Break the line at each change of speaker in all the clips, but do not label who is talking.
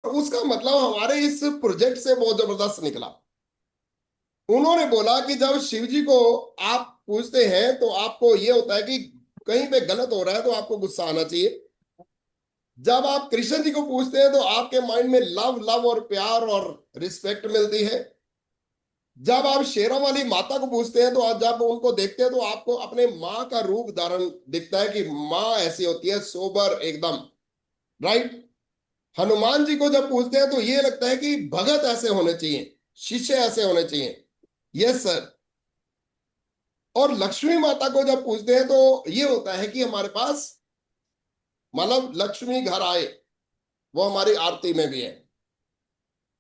उसका मतलब हमारे इस प्रोजेक्ट से बहुत जबरदस्त निकला। उन्होंने बोला कि जब शिव जी को आप पूछते हैं तो आपको ये होता है कि कहीं पे गलत हो रहा है तो आपको गुस्सा आना चाहिए। जब आप कृष्ण जी को पूछते हैं तो आपके माइंड में लव लव और प्यार और रिस्पेक्ट मिलती है। जब आप शेरों वाली माता को पूछते हैं तो आप जब उनको देखते हैं तो आपको अपने माँ का रूप धारण दिखता है कि माँ ऐसी होती है, सोबर एकदम। राइट। हनुमान जी को जब पूछते हैं तो ये लगता है कि भगत ऐसे होने चाहिए, शिष्य ऐसे होने चाहिए। Yes sir. और लक्ष्मी माता को जब पूछते हैं तो ये होता है कि हमारे पास मतलब लक्ष्मी घर आए, वो हमारी आरती में भी है।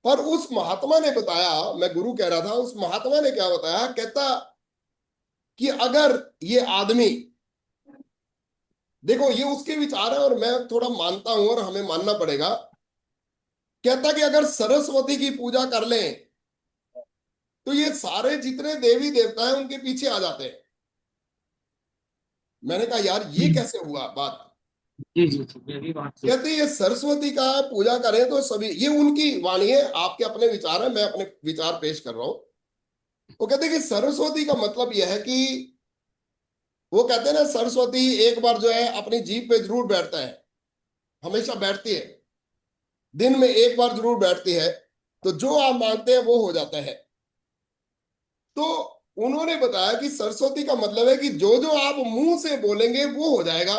पर उस महात्मा ने बताया, मैं गुरु कह रहा था, उस महात्मा ने क्या बताया, कहता कि अगर ये आदमी, देखो ये उसके विचार है और मैं थोड़ा मानता हूं और हमें मानना पड़ेगा। कहता कि अगर सरस्वती की पूजा कर लें तो ये सारे जितने देवी देवता हैं उनके पीछे आ जाते हैं। मैंने कहा यार ये
जी
कैसे हुआ बात।
जी जी जी, ये भी बात सही।
कहते ये सरस्वती का पूजा करें तो सभी, ये उनकी वाणी है, आपके अपने विचार है, मैं अपने विचार पेश कर रहा हूं। वो कहते हैं कि सरस्वती का मतलब यह है कि वो कहते हैं ना, सरस्वती एक बार जो है अपनी जीभ पे जरूर बैठता है, हमेशा बैठती है, दिन में एक बार जरूर बैठती है। तो जो आप मानते हैं वो हो जाता है। तो उन्होंने बताया कि सरस्वती का मतलब है कि जो जो आप मुंह से बोलेंगे वो हो जाएगा।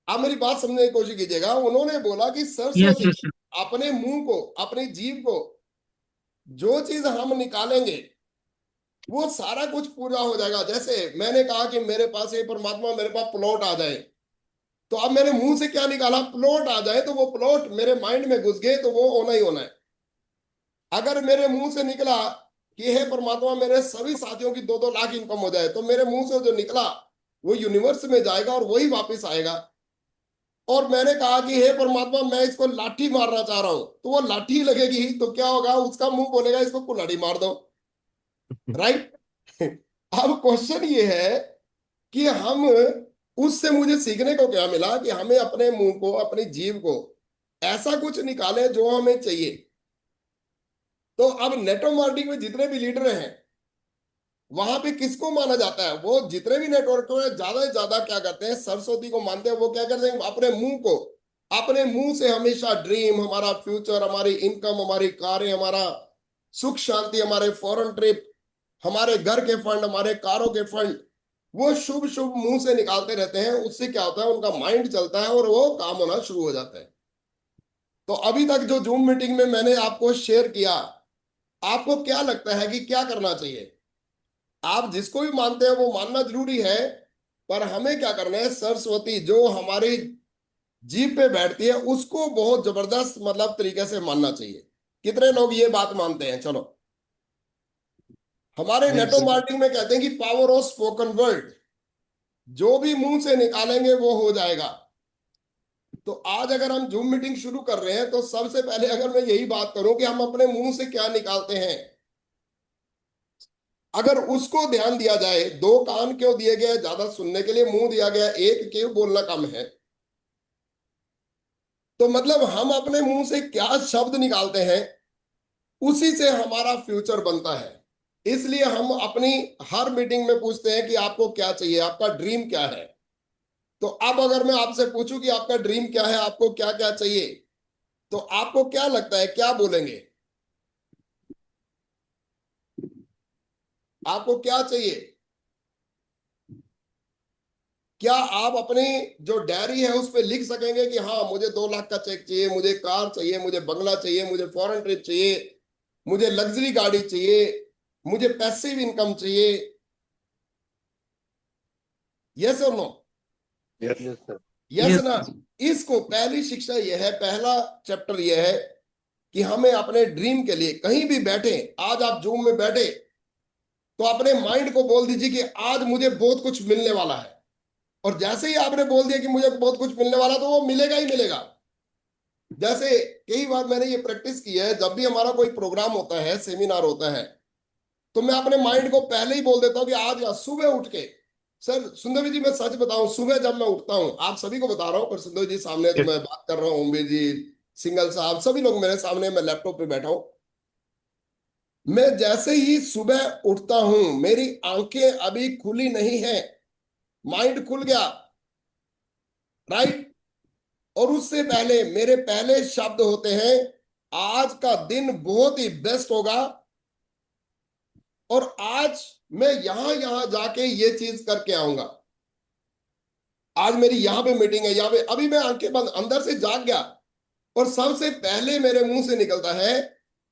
आप मेरी बात समझने की कोशिश कीजिएगा। उन्होंने बोला कि
यस
सरस्वती
यस सर।
अपने मुंह को, अपनी जीभ को, जो चीज हम निकालेंगे वो सारा कुछ पूरा हो जाएगा। जैसे मैंने कहा कि मेरे पास ये परमात्मा, मेरे पास प्लॉट आ जाए, तो अब मैंने मुंह से क्या निकाला, प्लॉट आ जाए, तो वो प्लॉट मेरे माइंड में घुस गए तो वो होना ही होना है। अगर मेरे मुंह से निकला कि हे परमात्मा मेरे सभी साथियों की 2-2 लाख इनकम हो जाए, तो मेरे मुंह से जो निकला वो यूनिवर्स में जाएगा और वही वापस आएगा। और मैंने कहा कि हे परमात्मा मैं इसको लाठी मारना चाह रहा हूं, तो वो लाठी लगेगी, तो क्या होगा, उसका मुंह बोलेगा इसको कुल्हाड़ी मार दो। राइट। अब क्वेश्चन ये है कि हम, उससे मुझे सीखने को क्या मिला कि हमें अपने मुंह को, अपनी जीभ को ऐसा कुछ निकाले जो हमें चाहिए। तो अब नेटवर्क मार्केटिंग में जितने भी लीडर हैं वहां पे किसको माना जाता है, वो जितने भी नेटवर्क में ज्यादा से ज्यादा क्या करते हैं, सरस्वती को मानते हैं। वो क्या करते हैं, अपने मुंह को, अपने मुंह से हमेशा ड्रीम, हमारा फ्यूचर, हमारी इनकम, हमारी कारें, हमारा सुख शांति, हमारे फॉरेन ट्रिप, हमारे घर के फंड, हमारे कारों के फंड, वो शुभ शुभ मुंह से निकालते रहते हैं। उससे क्या होता है, उनका माइंड चलता है और वो काम होना शुरू हो जाता है। तो अभी तक जो जूम मीटिंग में मैंने आपको शेयर किया, आपको क्या लगता है कि क्या करना चाहिए। आप जिसको भी मानते हैं वो मानना जरूरी है, पर हमें क्या करना है, सरस्वती जो हमारी जीभ पे बैठती है उसको बहुत जबरदस्त मतलब तरीके से मानना चाहिए। कितने लोग ये बात मानते हैं, चलो। हमारे नेटो
यस
मार्केटिंग में कहते हैं कि पावर ऑफ स्पोकन वर्ड, जो भी मुंह से निकालेंगे वो हो जाएगा। तो आज अगर हम जूम मीटिंग शुरू कर रहे हैं तो सबसे पहले अगर मैं यही बात करूं कि हम अपने मुंह से क्या निकालते हैं, अगर उसको ध्यान दिया जाए। 2 कान क्यों दिए गए, ज्यादा सुनने के लिए, मुंह दिया गया एक, क्यों बोलना कम है। तो मतलब हम अपने मुंह से क्या शब्द निकालते हैं उसी से हमारा फ्यूचर बनता है। इसलिए हम अपनी हर मीटिंग में पूछते हैं कि आपको क्या चाहिए, आपका ड्रीम क्या है। तो अब अगर मैं आपसे पूछूं कि आपका ड्रीम क्या है, आपको क्या क्या चाहिए, तो आपको क्या लगता है, क्या बोलेंगे, आपको क्या चाहिए। क्या आप अपनी जो डायरी है उस पर लिख सकेंगे कि हाँ मुझे 2 लाख का चेक चाहिए, मुझे कार चाहिए, मुझे बंगला चाहिए, मुझे फॉरेन ट्रिप चाहिए, मुझे लग्जरी गाड़ी चाहिए, मुझे पैसिव इनकम चाहिए। यस और no.
Yes sir.
Yes
yes
ना। इसको पहली शिक्षा यह है, पहला चैप्टर यह है कि हमें अपने ड्रीम के लिए कहीं भी बैठे, आज आप जूम में बैठे तो अपने माइंड को बोल दीजिए कि आज मुझे बहुत कुछ मिलने वाला है। और जैसे ही आपने बोल दिया कि मुझे बहुत कुछ मिलने वाला, तो वो मिलेगा ही मिलेगा। जैसे कई बार मैंने ये प्रैक्टिस की है, जब भी हमारा कोई प्रोग्राम होता है, सेमिनार होता है, तो मैं अपने माइंड को पहले ही बोल देता हूँ कि आज या सुबह उठ के सर सुंदर जी, मैं सच बताऊं, सुबह जब मैं उठता हूं, आप सभी को बता रहा हूं, पर सुंदर जी सामने तो मैं बात कर रहा हूँ, ओमवीर जी, सिंगल साहब, सभी लोग मेरे सामने, मैं लैपटॉप पे बैठा हूं। मैं जैसे ही सुबह उठता हूं, मेरी आंखें अभी खुली नहीं है, माइंड खुल गया, राइट। और उससे पहले मेरे पहले शब्द होते हैं, आज का दिन बहुत ही बेस्ट होगा, और आज मैं यहां यहां जाके ये चीज करके आऊंगा, आज मेरी यहां पे मीटिंग है, यहाँ पे, अभी मैं आंखें बंद अंदर से जाग गया, और सबसे पहले मेरे मुंह से निकलता है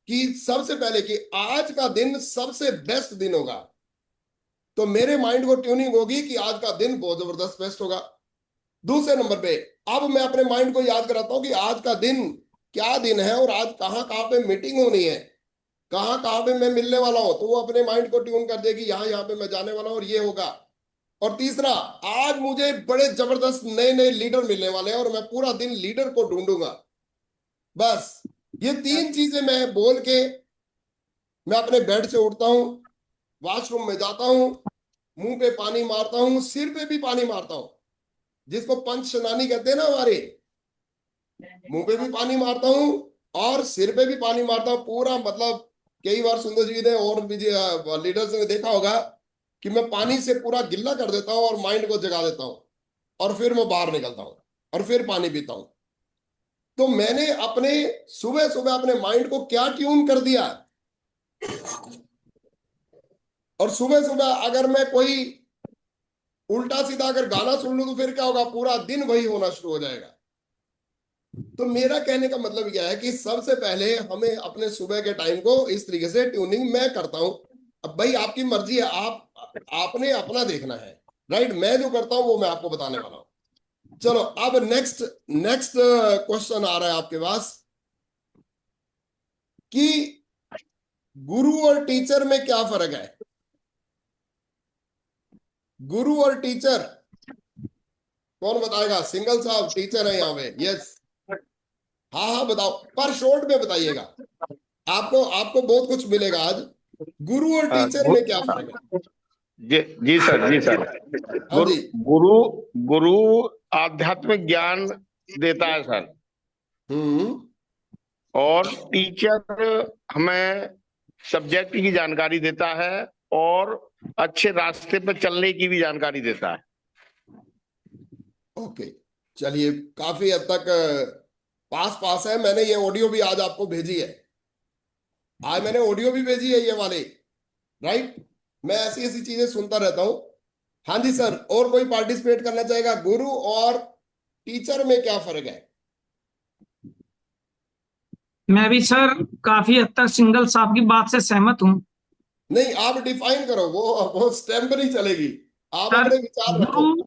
कि सबसे पहले कि आज का दिन सबसे बेस्ट दिन होगा। तो मेरे माइंड को ट्यूनिंग होगी कि आज का दिन बहुत जबरदस्त बेस्ट होगा। दूसरे नंबर पे, अब मैं अपने माइंड को याद कराता हूं कि आज का दिन क्या दिन है, और आज कहाँ कहाँ पे मीटिंग होनी है, कहाँ कहाँ पे मैं मिलने वाला हूं, तो वो अपने माइंड को ट्यून कर देगी, यहाँ यहाँ पे मैं जाने वाला हूं और ये होगा। और तीसरा, आज मुझे बड़े जबरदस्त नए नए लीडर मिलने वाले हैं, और मैं पूरा दिन लीडर को ढूंढूंगा। बस ये तीन चीजें मैं बोल के मैं अपने बेड से उठता हूँ, वॉशरूम में जाता हूँ, मुंह पे पानी मारता हूँ, सिर पे भी पानी मारता हूँ, जिसको पंच स्नानी कहते हैं ना हमारे, मुंह पे भी पानी मारता हूँ और सिर पे भी पानी मारता हूँ पूरा, मतलब कई बार सुंदर जी ने और भी लीडर्स ने देखा होगा कि मैं पानी से पूरा गिल्ला कर देता हूँ और माइंड को जगा देता हूँ, और फिर मैं बाहर निकलता हूँ और फिर पानी पीता हूँ। तो मैंने अपने सुबह सुबह अपने माइंड को क्या ट्यून कर दिया। और सुबह सुबह अगर मैं कोई उल्टा सीधा अगर गाना सुन लूं, तो फिर क्या होगा, पूरा दिन वही होना शुरू हो जाएगा। तो मेरा कहने का मतलब यह है कि सबसे पहले हमें अपने सुबह के टाइम को इस तरीके से ट्यूनिंग मैं करता हूं। अब भाई आपकी मर्जी है, आप आपने अपना देखना है, राइट। मैं जो करता हूं वो मैं आपको बताने वाला हूं। चलो अब नेक्स्ट नेक्स्ट क्वेश्चन आ रहा है आपके पास कि गुरु और टीचर में क्या फर्क है। गुरु और टीचर कौन बताएगा, सिंगल साहब टीचर है यहाँ पे, यस। हाँ हाँ बताओ, पर शॉर्ट में बताइएगा, आपको आपको बहुत कुछ मिलेगा आज। गुरु और
हाँ,
टीचर में क्या फर्क है।
जी जी सर, जी सर।
हाँ जी।
गुरु गुरु आध्यात्मिक ज्ञान देता है सर।
हम्म।
और टीचर हमें सब्जेक्ट की जानकारी देता है, और अच्छे रास्ते पर चलने की भी जानकारी देता है।
ओके, चलिए, काफी हद तक पास पास है। मैंने ये ऑडियो भी आज आपको भेजी है, आज मैंने ऑडियो भी भेजी है ये वाले, राइट। मैं ऐसी ऐसी चीजें सुनता रहता हूँ। हाँ जी सर, और कोई पार्टिसिपेट करना चाहेगा, गुरु और टीचर में क्या फर्क है।
मैं भी सर काफी हद तक सिंगल साहब की बात से सहमत हूँ।
नहीं, आप डिफाइन करो, वो स्टेम पर नहीं चलेगी, आप
सर
अपने विचार
गुरु
रखो।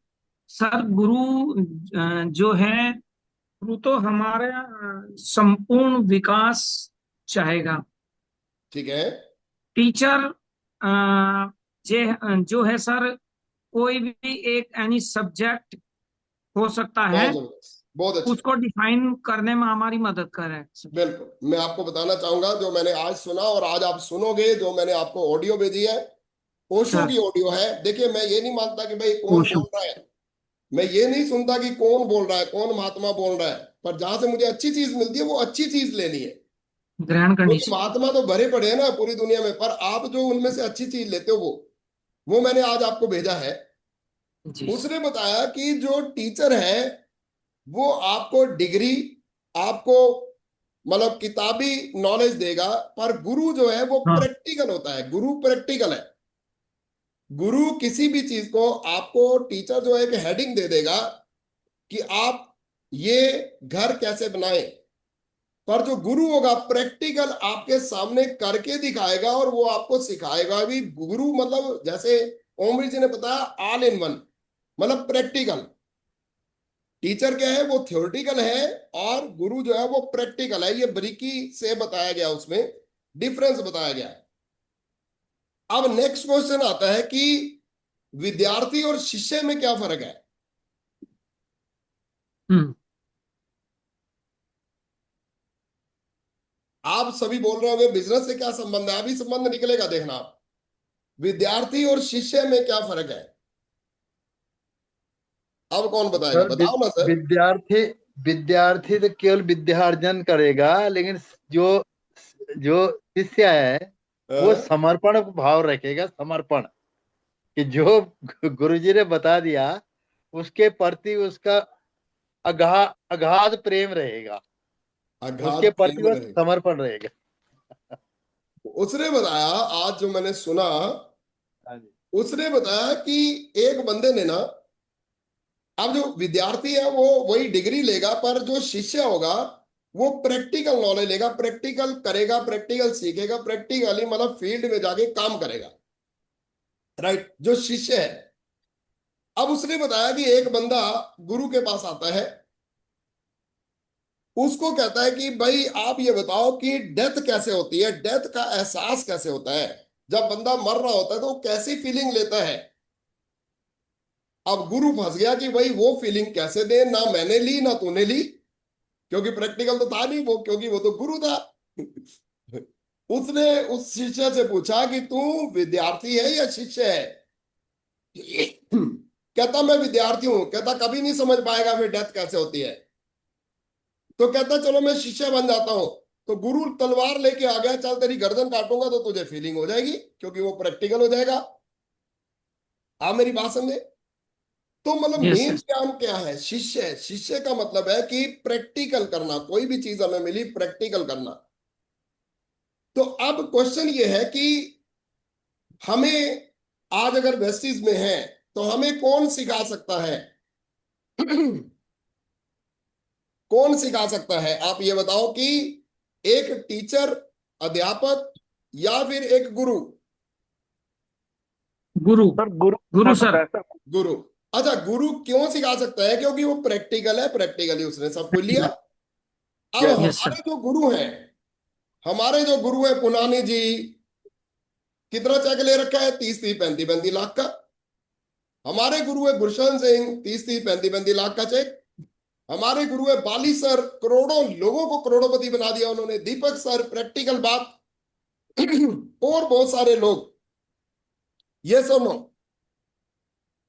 सर गुरु जो है, गुरु तो हमारा संपूर्ण विकास चाहेगा।
ठीक है।
टीचर जो है सर, कोई भी एक एनी सब्जेक्ट हो सकता है,
बहुत जबरदस्त, बहुत अच्छे।
उसको डिफाइन करने में हमारी मदद करे।
बिल्कुल, मैं आपको बताना चाहूंगा, जो मैंने आज सुना और आज आप सुनोगे, जो मैंने आपको ऑडियो भेजी है, ओशो
सर
की ऑडियो है। देखिए, मैं ये नहीं मानता कि भाई कौन
ओशो।
बोल रहा है, मैं ये नहीं सुनता कि कौन बोल रहा है, कौन महात्मा बोल रहा है, पर जहां से मुझे अच्छी चीज मिलती है वो अच्छी चीज लेनी है।
ग्रहण करनी
क्योंकि
चाहिए।
महात्मा तो भरे पड़े हैं ना पूरी दुनिया में, पर आप जो उनमें से अच्छी चीज लेते हो, वो मैंने आज आपको भेजा है।
जी
उसने बताया कि जो टीचर है वो आपको डिग्री, आपको मतलब किताबी नॉलेज देगा, पर गुरु जो है वो
हाँ।
प्रैक्टिकल होता है, गुरु प्रैक्टिकल है। गुरु किसी भी चीज को आपको, टीचर जो है एक हेडिंग दे देगा कि आप ये घर कैसे बनाएं, पर जो गुरु होगा प्रैक्टिकल आपके सामने करके दिखाएगा, और वो आपको सिखाएगा भी। गुरु मतलब जैसे ओमवीर जी ने बताया, ऑल इन वन, मतलब प्रैक्टिकल। टीचर क्या है, वो थ्योरेटिकल है, और गुरु जो है वो प्रैक्टिकल है। ये बारीकी से बताया गया, उसमें डिफरेंस बताया गया है। अब नेक्स्ट क्वेश्चन आता है कि विद्यार्थी और शिष्य में क्या फर्क है।
हम्म।
आप सभी बोल रहे होंगे बिजनेस से क्या संबंध है, अभी संबंध निकलेगा, देखना आप। विद्यार्थी और शिष्य में क्या फर्क है। अब कौन बताएगा,
सर
बताओ ना सर।
विद्यार्थी विद्यार्थी तो केवल विद्यार्जन करेगा, लेकिन जो जो शिष्य है वो
हाँ?
समर्पण भाव रखेगा, समर्पण, कि जो गुरुजी ने बता दिया उसके प्रति उसका अगाध प्रेम रहेगा,
अगाध
उसके प्रति
प्रेम
वह
रहे।
समर्पण रहेगा।
उसने बताया, आज जो मैंने सुना,
हाँ जी।
उसने बताया कि एक बंदे ने ना, अब जो विद्यार्थी है वो वही डिग्री लेगा, पर जो शिष्य होगा वो प्रैक्टिकल नॉलेज लेगा, प्रैक्टिकल करेगा, प्रैक्टिकल सीखेगा, प्रैक्टिकली मतलब फील्ड में जाके काम करेगा, राइट, जो शिष्य है। अब उसने बताया कि एक बंदा गुरु के पास आता है, उसको कहता है कि भाई आप ये बताओ कि डेथ कैसे होती है, डेथ का एहसास कैसे होता है, जब बंदा मर रहा होता है तो वो कैसी फीलिंग लेता है। अब गुरु फंस गया कि भाई वो फीलिंग कैसे दे, ना मैंने ली ना तूने ली, क्योंकि प्रैक्टिकल तो था नहीं वो, क्योंकि वो तो गुरु था। उसने उस शिष्य से पूछा कि तू विद्यार्थी है या शिष्य है। कहता मैं विद्यार्थी हूं। कहता कभी नहीं समझ पाएगा फिर डेथ कैसे होती है। तो कहता चलो मैं शिष्य बन जाता हूं। तो गुरु तलवार लेके आ गया, चल तेरी गर्दन काटूंगा तो तुझे फीलिंग हो जाएगी, क्योंकि वो प्रैक्टिकल हो जाएगा। आप मेरी बात समझे। तो मतलब
यस
मेन
यस।
ज्ञान क्या है, शिष्य। शिष्य का मतलब है कि प्रैक्टिकल करना, कोई भी चीज हमें मिली प्रैक्टिकल करना। तो अब क्वेश्चन ये है कि हमें आज अगर वेस्टीज में है तो हमें कौन सिखा सकता है। कौन सिखा सकता है, आप ये बताओ कि एक टीचर, अध्यापक, या फिर एक गुरु।
गुरु।
सर गुरु
गुरु
सिखा सकता
सर।
है सर।
गुरु। अच्छा, गुरु क्यों सिखा सकता है, क्योंकि वो प्रैक्टिकल है, प्रैक्टिकली उसने सब कुछ लिया। अब
यस।
Yes sir.
हमारे जो गुरु हैं, हमारे जो गुरु हैं पुनानी जी, कितना चेक ले रखा है, 30-30, 35-35 लाख का। हमारे गुरु है गुरशन सिंह, 30-30, 35-35 लाख का चेक। हमारे गुरु है बाली सर, करोड़ों लोगों को करोड़पति बना दिया उन्होंने। दीपक सर, प्रैक्टिकल बात। और बहुत सारे लोग, ये सुनो,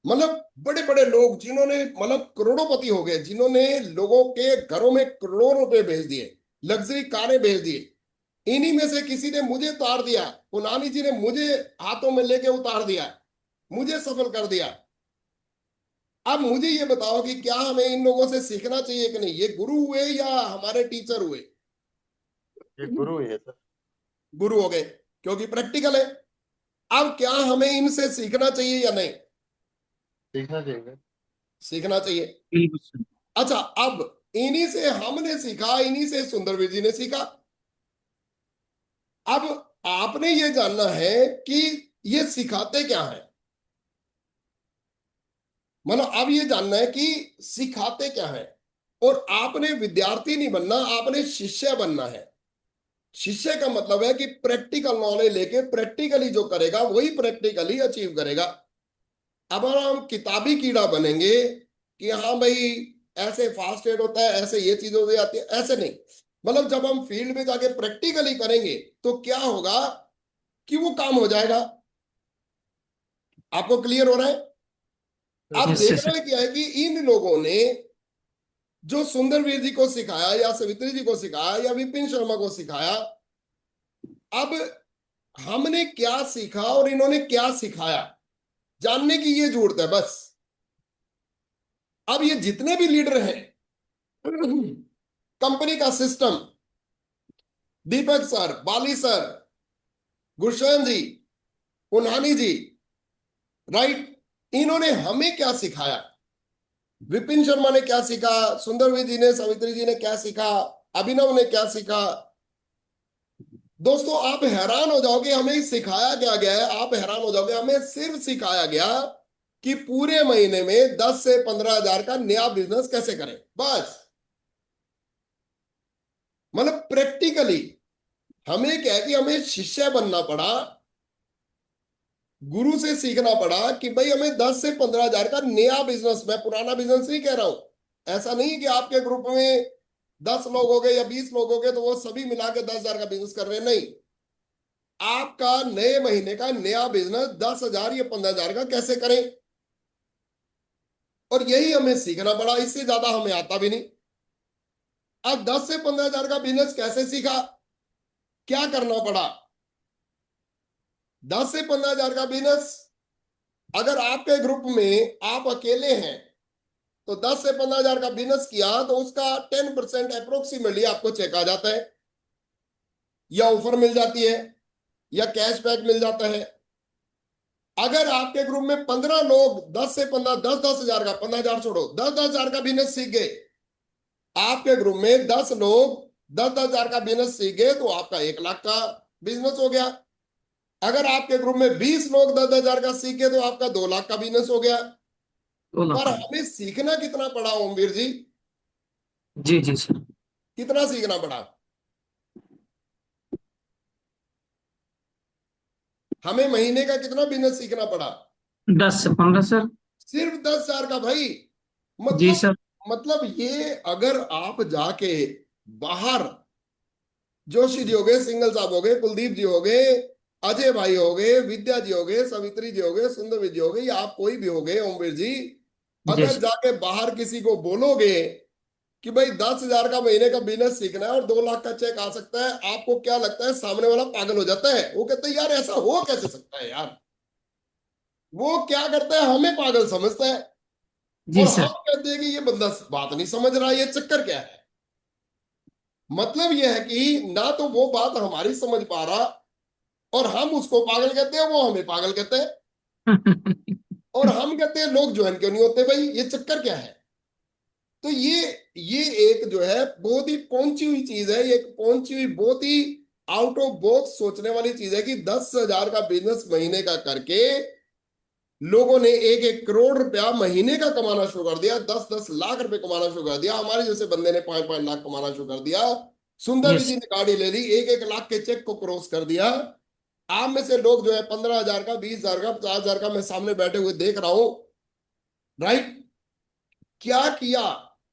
मतलब बड़े बड़े लोग जिन्होंने मतलब करोड़ों हो गए, जिन्होंने लोगों के घरों में करोड़ों रुपए भेज दिए, लग्जरी कारें भेज दिए। इन्हीं में से किसी ने मुझे उतार दिया, पुनानी जी ने मुझे हाथों में लेके उतार दिया, मुझे सफल कर दिया। अब मुझे ये बताओ कि क्या हमें इन लोगों से सीखना चाहिए कि नहीं। ये गुरु हुए या हमारे टीचर हुए।
ये गुरु है सर।
गुरु हो गए, क्योंकि प्रैक्टिकल है। अब क्या हमें इनसे सीखना चाहिए या नहीं।
सीखना चाहिए।
सीखना चाहिए।
बिल्कुल सर।
अच्छा, अब इन्हीं से हमने सीखा, इन्हीं से सुंदरवीर जी ने सीखा। अब आपने ये जानना है कि ये सिखाते क्या है। मतलब अब ये जानना है कि सिखाते क्या है। और आपने विद्यार्थी नहीं बनना, आपने शिष्य बनना है। शिष्य का मतलब है कि प्रैक्टिकल नॉलेज लेके प्रैक्टिकली जो करेगा वही प्रैक्टिकली अचीव करेगा। अब हम किताबी कीड़ा बनेंगे कि हाँ भाई ऐसे फास्ट एड होता है, ऐसे ये चीजें हो जाती है, ऐसे नहीं। मतलब जब हम फील्ड में जाके प्रैक्टिकली करेंगे तो क्या होगा कि वो काम हो जाएगा। आपको क्लियर हो रहा है। अब
यस यस।
देखना क्या है कि इन लोगों ने जो सुंदरवीर जी को सिखाया, या सवित्री जी को सिखाया, या विपिन शर्मा को सिखाया, अब हमने क्या सीखा और इन्होंने क्या सिखाया, जानने की ये जरूरत है बस। अब ये जितने भी लीडर हैं, कंपनी का सिस्टम, दीपक सर, बाली सर, गुरशन जी, पुनानी जी, राइट, इन्होंने हमें क्या सिखाया। विपिन शर्मा ने क्या सीखा, सुंदरवीर जी ने, सवित्री जी ने क्या सीखा, अभिनव ने क्या सीखा। दोस्तों आप हैरान हो जाओगे हमें सिखाया क्या गया है। आप हैरान हो जाओगे, हमें सिर्फ सिखाया गया कि पूरे महीने में 10 से 15 हजार का नया बिजनेस कैसे करें, बस। मतलब प्रैक्टिकली हमें क्या है कि हमें शिष्य बनना पड़ा, गुरु से सीखना पड़ा कि भाई हमें 10 से 15 हजार का नया बिजनेस, मैं पुराना बिजनेस नहीं कह रहा हूं। ऐसा नहीं है कि आपके ग्रुप में 10 लोग हो गए या 20 लोग हो गए तो वो सभी मिला के 10 हजार का बिजनेस कर रहे हैं, नहीं। आपका नए महीने का नया बिजनेस 10 हजार या 15 हजार का कैसे करें। और यही हमें सीखना पड़ा, इससे ज्यादा हमें आता भी नहीं। अब 10 से 15 हजार का बिजनेस कैसे सीखा, क्या करना पड़ा? 10 से 15 हजार का बिजनेस अगर आपके ग्रुप में आप अकेले हैं तो 10 से 15 हजार का बिजनेस किया तो उसका 10% अप्रोक्सीमेटली आपको चेक आ जाता है, या ऑफर मिल जाती है, या कैशबैक मिल जाता है। अगर आपके ग्रुप में 15 लोग 10 से 15, 10 हजार का, 15 हजार छोड़ो, 10 हजार का बिजनेस सीख गए, आपके ग्रुप में 10 लोग 10 हजार का बिजनेस सीख गए तो आपका 1 लाख का बिजनेस हो गया। अगर आपके ग्रुप में 20 लोग 10 हजार का सीख गए तो आपका 2 लाख का बिजनेस हो गया।
2 लाख
पर
का।
हमें सीखना कितना पड़ा ओमवीर जी?
जी जी सर।
कितना सीखना पड़ा हमें? महीने का कितना बिजनेस सीखना पड़ा?
10 से 15 सर।
सिर्फ 10 हजार का भाई।
जी
मतलब
सर।
मतलब ये अगर आप जाके बाहर, जोशी जी हो गए, सिंगल साहब हो गए, कुलदीप जी हो गए, अजय भाई हो गए, विद्या जी हो गए, सवित्री जी हो गए, सुंदर जी हो गए, या आप कोई भी हो गए ओमवीर जी,
जी
अगर
सर।
जाके बाहर किसी को बोलोगे कि भाई 10 हजार का महीने का बिजनेस सीखना है और 2 लाख का चेक आ सकता है, आपको क्या लगता है? सामने वाला पागल हो जाता है। वो कहता है यार ऐसा हो कैसे सकता है यार। वो क्या करता है, हमें पागल समझता है,
जी
और
सर।
हम कहते हैं कि ये बंदा बात नहीं समझ रहा, ये चक्कर क्या है। मतलब यह है कि ना तो वो बात हमारी समझ पा रहा, और हम उसको पागल कहते हैं, वो हमें पागल कहते हैं, और हम कहते हैं लोग ज्वाइन क्यों नहीं होते भाई, ये चक्कर क्या है। तो ये एक जो है बहुत ही पहुंची हुई चीज है, ये एक पहुंची हुई बहुत ही आउट ऑफ बॉक्स सोचने वाली चीज है कि 10 हजार का बिजनेस महीने का करके लोगों ने 1-1 करोड़ रुपया महीने का कमाना शुरू कर दिया, 10-10 लाख रुपए कमाना शुरू कर दिया। हमारे जैसे बंदे ने 5-5 लाख कमाना शुरू कर दिया। सुंदर
यस।
जी ने गाड़ी ले ली, 1-1 लाख के चेक को क्रॉस कर दिया। आप में से लोग जो है 15 हजार का, 20 हजार का, 50 हजार का, मैं सामने बैठे हुए देख रहा हूं, राइट? क्या किया?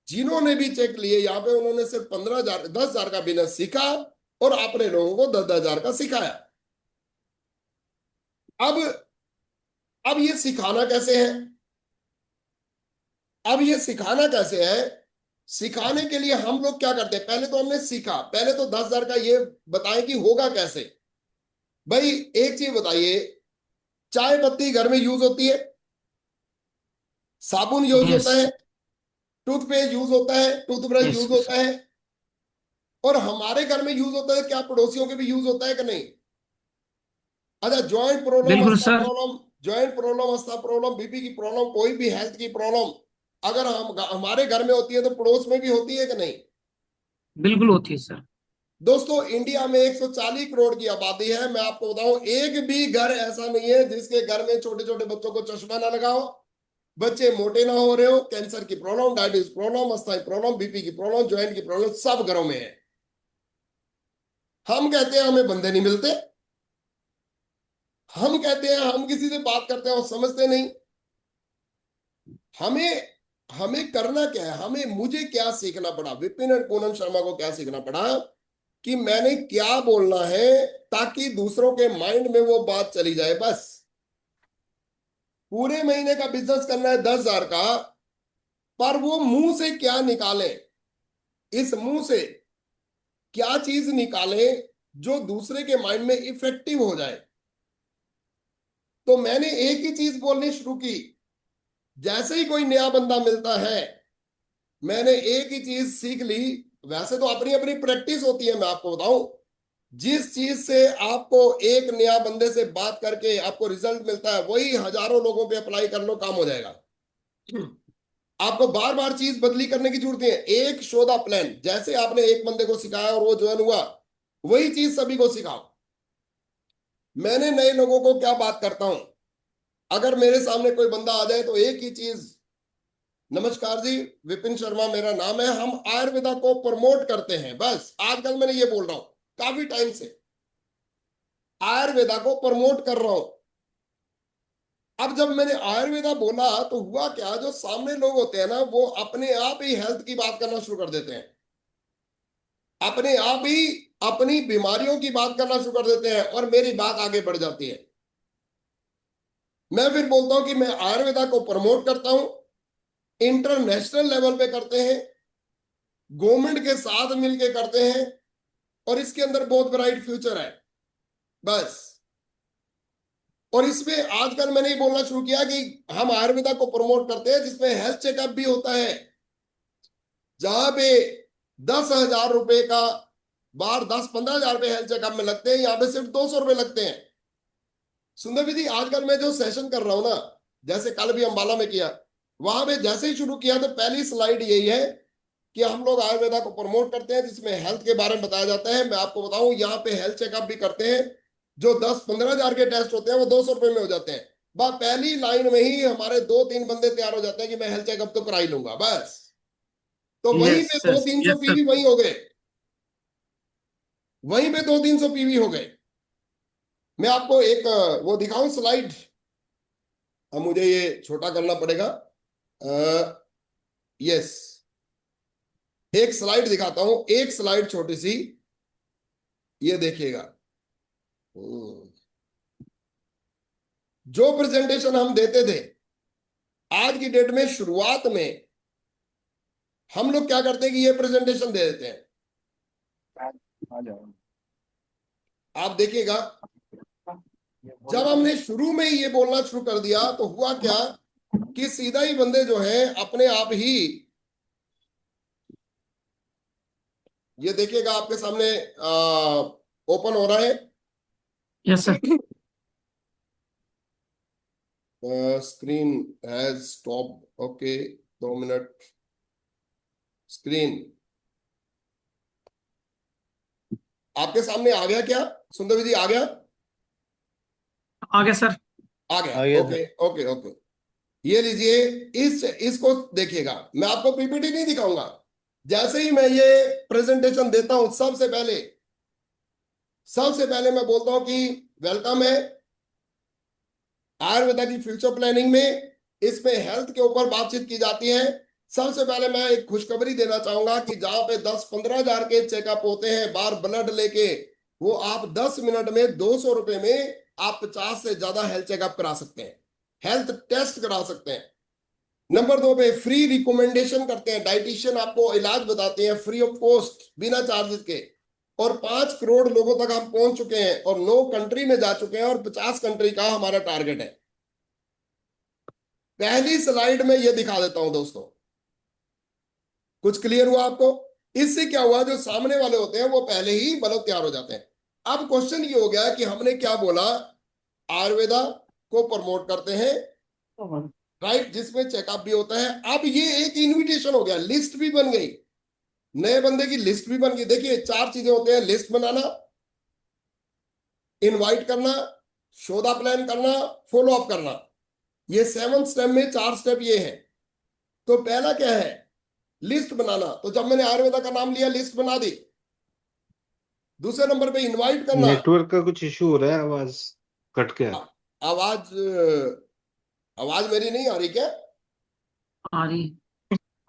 जिन्होंने भी चेक लिए यहाँ पे, उन्होंने सिर्फ 15 हजार, 10 हजार का बिजनेस सीखा और अपने लोगों को 10-10 हजार का सिखाया। अब अब ये सिखाना कैसे है? अब ये सिखाना कैसे है? सिखाने के लिए हम लोग क्या करते हैं? पहले तो हमने सीखा, पहले तो 10 हजार का ये बताएं कि होगा कैसे। भाई एक चीज बताइए, चाय पत्ती घर में यूज होती है, साबुन यूज
यस।
होता है, टूथपेस्ट यूज होता है, टूथब्रश
यस।
यूज होता है, और हमारे घर में यूज होता है, क्या पड़ोसियों के भी यूज होता है कि नहीं? अच्छा, जॉइंट प्रॉब्लम,
बिल्कुल
asthma
sir.
Problem, joint problem, asthma problem, BP की प्रॉब्लम, कोई भी हेल्थ की प्रॉब्लम अगर हमारे घर में होती है तो पड़ोस में भी होती है कि नहीं?
बिल्कुल होती है सर।
दोस्तों इंडिया में 140 करोड़ की आबादी है। मैं आपको बताऊं, एक भी घर ऐसा नहीं है जिसके घर में छोटे छोटे बच्चों को चश्मा ना लगा हो, बच्चे मोटे ना हो रहे हो, कैंसर की प्रॉब्लम, डायबिटीज प्रॉब्लम, अस्थाई प्रॉब्लम, बीपी की प्रॉब्लम, ज्वाइंट की प्रॉब्लम सब घरों में है। हम कहते हैं हमें बंदे नहीं मिलते, हम कहते हैं हम किसी से बात करते हैं और समझते नहीं। हमें हमें करना क्या है? मुझे क्या सीखना पड़ा? विपिन और पूनम शर्मा को क्या सीखना पड़ा कि मैंने क्या बोलना है ताकि दूसरों के माइंड में वो बात चली जाए। बस पूरे महीने का बिजनेस करना है 10 हजार का, पर वो मुंह से क्या निकाले, इस मुंह से क्या चीज निकाले जो दूसरे के माइंड में इफेक्टिव हो जाए। तो मैंने एक ही चीज बोलनी शुरू की, जैसे ही कोई नया बंदा मिलता है मैंने एक ही चीज सीख ली। वैसे तो अपनी अपनी प्रैक्टिस होती है, मैं आपको बताऊं, जिस चीज से आपको एक नया बंदे से बात करके आपको रिजल्ट मिलता है वही हजारों लोगों पे अप्लाई कर लो, काम हो जाएगा। आपको बार बार चीज बदली करने की जरूरत नहीं है। एक शोधा प्लान, जैसे आपने एक बंदे को सिखाया और वो ज्वाइन हुआ, वही चीज सभी को सिखाओ। मैंने नए लोगों को क्या बात करता हूं, अगर मेरे सामने कोई बंदा आ जाए तो एक ही चीज, नमस्कार जी, विपिन शर्मा मेरा नाम है, हम आयुर्वेदा को प्रमोट करते हैं। बस आजकल मैंने ये बोल रहा हूं, काफी टाइम से आयुर्वेदा को प्रमोट कर रहा हूं। अब जब मैंने आयुर्वेदा बोला तो हुआ क्या, जो सामने लोग होते हैं ना वो अपने आप ही हेल्थ की बात करना शुरू कर देते हैं, अपने आप ही अपनी बीमारियों की बात करना शुरू कर देते हैं, और मेरी बात आगे बढ़ जाती है। मैं फिर बोलता हूं कि मैं आयुर्वेदा को प्रमोट करता हूं, इंटरनेशनल लेवल पे करते हैं, गवर्नमेंट के साथ मिलके करते हैं, और इसके अंदर बहुत ब्राइट फ्यूचर है बस। और इसमें आजकल मैंने ये बोलना शुरू किया कि हम आयुर्वेदा को प्रमोट करते हैं जिसमें हेल्थ चेकअप भी होता है, जहां पे 10,000 रुपए का बार 10-15 हजार रुपए हेल्थ चेकअप में लगते हैं, यहाँ पे सिर्फ 200 रुपए लगते हैं। सुंदर विधि आजकल मैं जो सेशन कर रहा हूं ना, जैसे कल भी अंबाला में किया, वहां पे जैसे ही शुरू किया तो पहली स्लाइड यही है कि हम लोग आयुर्वेदा को प्रमोट करते हैं जिसमें हेल्थ के बारे में बताया जाता है। मैं आपको बताऊं, यहाँ पे हेल्थ चेकअप भी करते हैं, जो 10-15 हजार के टेस्ट होते हैं वो 200 रुपए में हो जाते हैं। बस पहली लाइन में ही हमारे 2-3 बंदे तैयार हो जाते हैं कि मैं हेल्थ चेकअप तो करा ही लूंगा बस। तो वहीं पे
यस
200-300
यस सर।
पीवी वहीं हो गए, वहीं पे 200-300 पीवी हो गए। मैं आपको एक वो दिखाऊं स्लाइड, अब मुझे ये छोटा करना पड़ेगा। यस, एक स्लाइड दिखाता हूं, एक स्लाइड छोटी सी, ये देखिएगा। जो प्रेजेंटेशन हम देते थे आज की डेट में, शुरुआत में हम लोग क्या करते हैं कि ये प्रेजेंटेशन दे देते हैं। आप देखिएगा, जब हमने शुरू में ही ये बोलना शुरू कर दिया तो हुआ क्या कि सीधा ही बंदे जो है अपने आप ही, ये देखिएगा आपके सामने ओपन हो रहा है।
Yes sir.
Screen has stop, okay 2 minute. Screen आपके सामने आ गया क्या सुंदर जी? आ गया,
आ गया सर।
आ गया,
आ गया
ओके ओके ओके। ये लीजिए, इसको देखिएगा, मैं आपको पीपीटी नहीं दिखाऊंगा। जैसे ही मैं ये प्रेजेंटेशन देता हूं सबसे पहले मैं बोलता हूं कि वेलकम है आयुर्वेदा की फ्यूचर प्लानिंग में। इसमें हेल्थ के ऊपर बातचीत की जाती है। सबसे पहले मैं एक खुशखबरी देना चाहूंगा कि जहां पे 10-15 हजार के चेकअप होते हैं बार ब्लड लेके, वो आप 10 मिनट में 200 रुपए में आप 50 से ज्यादा हेल्थ चेकअप करा सकते हैं, हेल्थ टेस्ट करा सकते हैं। नंबर 2 पे फ्री रिकमेंडेशन करते हैं, डाइटिशियन आपको इलाज बताते हैं फ्री ऑफ कॉस्ट, बिना चार्जेस के। और 5 करोड़ लोगों तक हम पहुंच चुके हैं और 9 कंट्री में जा चुके हैं और 50 कंट्री का हमारा टारगेट है। पहली स्लाइड में ये दिखा देता हूं दोस्तों, कुछ क्लियर हुआ आपको? इससे क्या हुआ, जो सामने वाले होते हैं वो पहले ही मतलब तैयार हो जाते हैं। अब क्वेश्चन ये हो गया कि हमने क्या बोला, आयुर्वेदा को प्रमोट करते हैं, राइट, जिसमें चेकअप भी होता है। अब ये एक इनविटेशन हो गया, लिस्ट भी बन गई, नए बंदे की लिस्ट भी बन गई। देखिए 4 चीजें होते हैं, लिस्ट बनाना, इनवाइट करना, शो द प्लान करना, फॉलो अप करना। ये 7 स्टेप में 4 स्टेप ये है। तो पहला क्या है, लिस्ट बनाना। तो जब मैंने आयुर्वेदा का नाम लिया लिस्ट बना दी। दूसरे नंबर पे इनवाइट करना।
नेटवर्क का कुछ इशू हो रहा है, आवाज कट के
आ- आवाज आवाज मेरी नहीं आ रही क्या?
आ रही।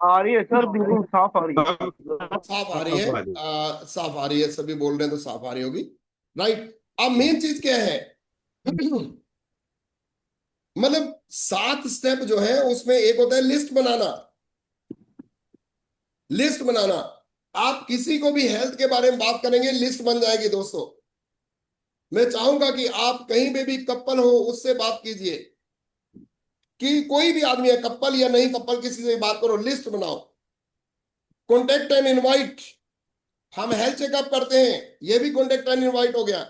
आ रही है सर, बिल्कुल साफ आ रही है।
साफ आ रही है,
अब आ रही
साफ आ रही है, सभी बोल रहे हैं तो साफ आ रही होगी, राइट। अब मेन चीज क्या है मतलब 7 स्टेप जो है उसमें एक होता है लिस्ट बनाना। लिस्ट बनाना, आप किसी को भी हेल्थ के बारे में बात करेंगे लिस्ट बन जाएगी दोस्तों। मैं चाहूंगा कि आप कहीं पे भी कपल हो उससे बात कीजिए, कि कोई भी आदमी है कपल या नहीं कपल, किसी से बात करो, लिस्ट बनाओ। कॉन्टेक्ट एंड इनवाइट, हम हेल्थ चेकअप करते हैं, ये भी कॉन्टेक्ट एंड इनवाइट हो गया।